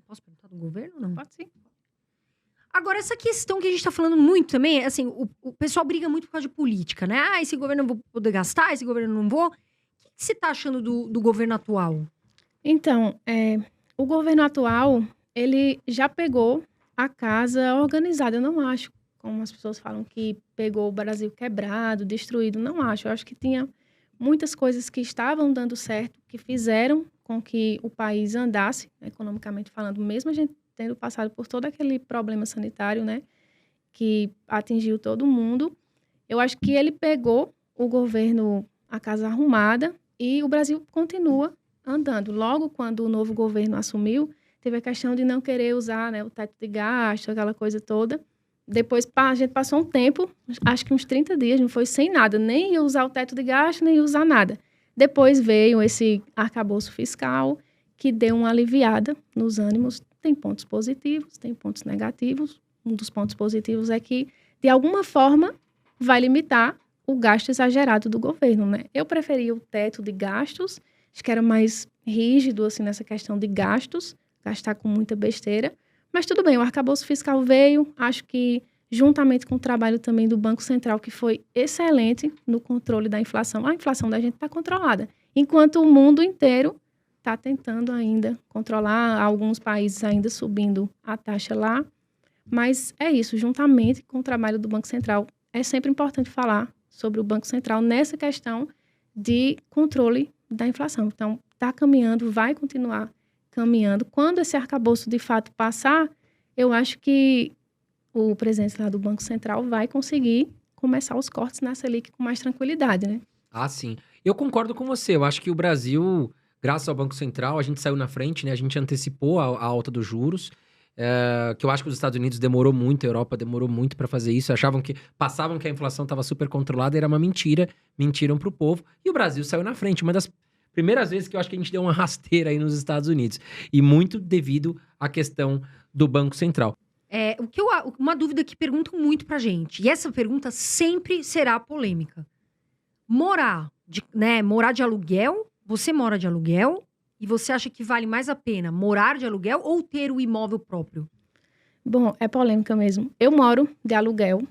Posso perguntar do governo ou não? Pode sim. Agora, essa questão que a gente tá falando muito também, assim, o pessoal briga muito por causa de política, né? Ah, esse governo eu vou poder gastar, esse governo eu não vou. O que você tá achando do governo atual? Então, o governo atual, ele já pegou a casa organizada. Eu não acho, como as pessoas falam, que pegou o Brasil quebrado, destruído. Não acho. Eu acho que tinha muitas coisas que estavam dando certo, que fizeram com que o país andasse, economicamente falando, mesmo a gente tendo passado por todo aquele problema sanitário, né, que atingiu todo mundo. Eu acho que ele pegou o governo, a casa arrumada, e o Brasil continua andando. Logo, quando o novo governo assumiu, teve a questão de não querer usar, né, o teto de gasto, aquela coisa toda. Depois, a gente passou um tempo, acho que uns 30 dias, não foi sem nada, nem ia usar o teto de gasto, nem ia usar nada. Depois veio esse arcabouço fiscal, que deu uma aliviada nos ânimos. Tem pontos positivos, tem pontos negativos. Um dos pontos positivos é que, de alguma forma, vai limitar o gasto exagerado do governo, né? Eu preferia o teto de gastos, acho que era mais rígido, assim, nessa questão de gastos, gastar com muita besteira. Mas tudo bem, o arcabouço fiscal veio, acho que juntamente com o trabalho também do Banco Central, que foi excelente no controle da inflação. A inflação da gente está controlada, enquanto o mundo inteiro está tentando ainda controlar, alguns países ainda subindo a taxa lá. Mas é isso, juntamente com o trabalho do Banco Central. É sempre importante falar sobre o Banco Central nessa questão de controle da inflação. Então, está caminhando, vai continuar caminhando. Quando esse arcabouço de fato passar, eu acho que o presidente lá do Banco Central vai conseguir começar os cortes na Selic com mais tranquilidade, né? Ah, sim. Eu concordo com você. Eu acho que o Brasil, graças ao Banco Central, a gente saiu na frente, né? A gente antecipou a alta dos juros. Que eu acho que os Estados Unidos demorou muito, a Europa demorou muito para fazer isso. Passavam que a inflação estava super controlada, era uma mentira. Mentiram pro povo. E o Brasil saiu na frente. Uma das primeiras vezes que eu acho que a gente deu uma rasteira aí nos Estados Unidos. E muito devido à questão do Banco Central. Uma dúvida que perguntam muito pra gente, e essa pergunta sempre será polêmica. Morar de aluguel, você mora de aluguel, e você acha que vale mais a pena morar de aluguel ou ter o imóvel próprio? Bom, é polêmica mesmo. Eu moro de aluguel.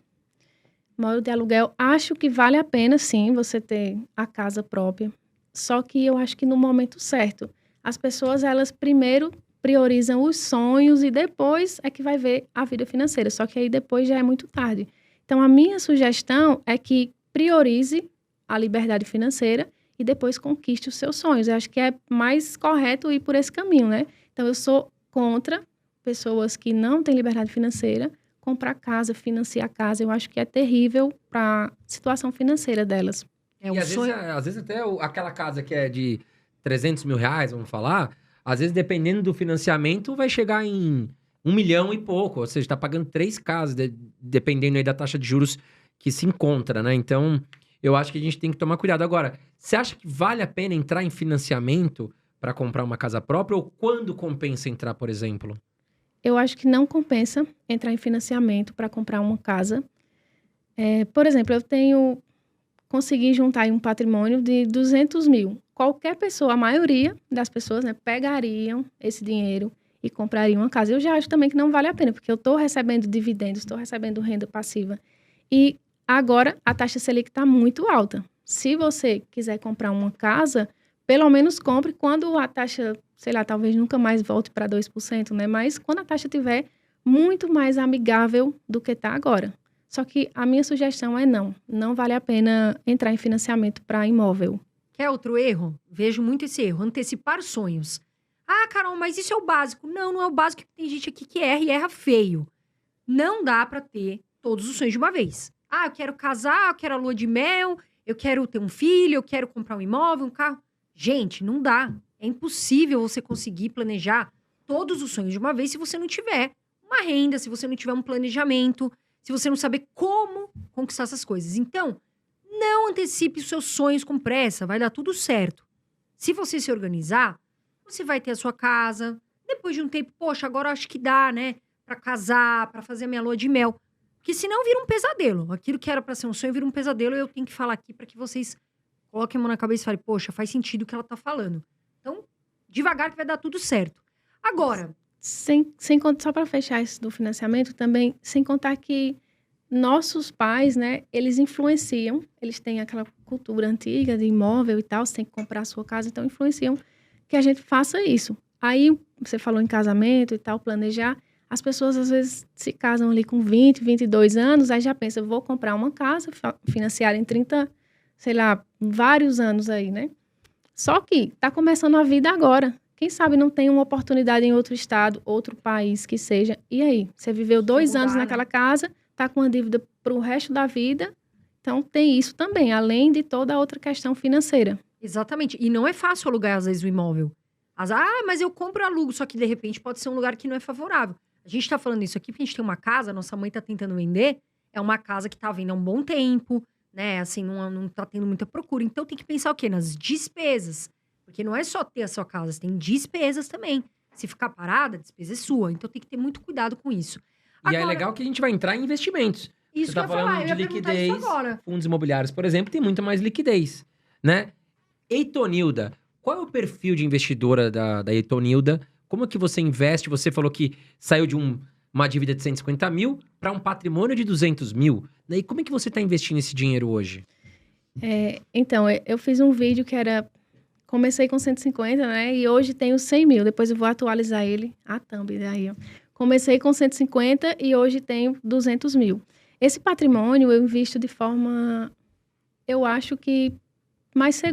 Acho que vale a pena, sim, você ter a casa própria. Só que eu acho que no momento certo. As pessoas, elas primeiro priorizam os sonhos e depois é que vai ver a vida financeira. Só que aí depois já é muito tarde. Então, a minha sugestão é que priorize a liberdade financeira e depois conquiste os seus sonhos. Eu acho que é mais correto ir por esse caminho, né? Então, eu sou contra pessoas que não têm liberdade financeira comprar casa, financiar casa. Eu acho que é terrível para a situação financeira delas. É E um às sonho. vezes até aquela casa que é de 300 mil reais, vamos falar, às vezes dependendo do financiamento vai chegar em 1 milhão e pouco, ou seja, tá pagando 3 casas, dependendo aí da taxa de juros que se encontra, né? Então, eu acho que a gente tem que tomar cuidado. Agora, você acha que vale a pena entrar em financiamento para comprar uma casa própria ou quando compensa entrar, por exemplo? Eu acho que não compensa entrar em financiamento para comprar uma casa. Por exemplo, consegui juntar aí um patrimônio de 200 mil. Qualquer pessoa, a maioria das pessoas, né, pegariam esse dinheiro e comprariam uma casa. Eu já acho também que não vale a pena, porque eu estou recebendo dividendos, estou recebendo renda passiva. E agora a taxa Selic está muito alta. Se você quiser comprar uma casa, pelo menos compre quando a taxa, sei lá, talvez nunca mais volte para 2%, né? Mas quando a taxa estiver muito mais amigável do que está agora. Só que a minha sugestão é não vale a pena entrar em financiamento para imóvel. Quer outro erro? Vejo muito esse erro, antecipar sonhos. Ah, Carol, mas isso é o básico. Não, não é o básico, tem gente aqui que erra e erra feio. Não dá pra ter todos os sonhos de uma vez. Ah, eu quero casar, eu quero a lua de mel, eu quero ter um filho, eu quero comprar um imóvel, um carro. Gente, não dá. É impossível você conseguir planejar todos os sonhos de uma vez se você não tiver uma renda, se você não tiver um planejamento, se você não saber como conquistar essas coisas. Então, não antecipe os seus sonhos com pressa, vai dar tudo certo. Se você se organizar, você vai ter a sua casa. Depois de um tempo, poxa, agora eu acho que dá, né? Pra casar, pra fazer a minha lua de mel. Porque senão vira um pesadelo. Aquilo que era pra ser um sonho vira um pesadelo e eu tenho que falar aqui pra que vocês coloquem a mão na cabeça e falem, poxa, faz sentido o que ela tá falando. Então, devagar que vai dar tudo certo. Agora, Sem contar, só para fechar isso do financiamento, também, sem contar que nossos pais, né, eles influenciam, eles têm aquela cultura antiga de imóvel e tal, você tem que comprar a sua casa, então influenciam que a gente faça isso. Aí, você falou em casamento e tal, planejar, as pessoas às vezes se casam ali com 20, 22 anos, aí já pensa, vou comprar uma casa, financiar em 30, sei lá, vários anos aí, né? Só que tá começando a vida agora. Quem sabe não tem uma oportunidade em outro estado, outro país que seja. E aí? Você viveu 2 anos mudar, naquela casa, tá com uma dívida pro resto da vida. Então, tem isso também, além de toda a outra questão financeira. exatamente. E não é fácil alugar, às vezes, o imóvel. Mas eu compro e alugo, só que de repente pode ser um lugar que não é favorável. A gente tá falando isso aqui porque a gente tem uma casa, nossa mãe tá tentando vender, é uma casa que tá vendo há um bom tempo, né? Assim, não tá tendo muita procura. Então tem que pensar o quê? Nas despesas. Porque não é só ter a sua casa, você tem despesas também. Se ficar parada, a despesa é sua. Então tem que ter muito cuidado com isso. E é Agora, legal que a gente vai entrar em investimentos. isso Você tá que eu ia falar, falando eu de ia perguntar isso liquidez, agora. fundos imobiliários, por exemplo, tem muito mais liquidez, né? Eitonilda, qual é o perfil de investidora da Eitonilda? Como é que você investe? Você falou que saiu de uma dívida de 150 mil para um patrimônio de 200 mil. Daí, como é que você está investindo esse dinheiro hoje? Então, eu fiz um vídeo que era... Comecei com 150, né? E hoje tenho 100 mil. Depois eu vou atualizar ele. A thumb daí, ó. Comecei com 150 e hoje tenho 200 mil. Esse patrimônio eu invisto de forma... Eu acho que mais segura.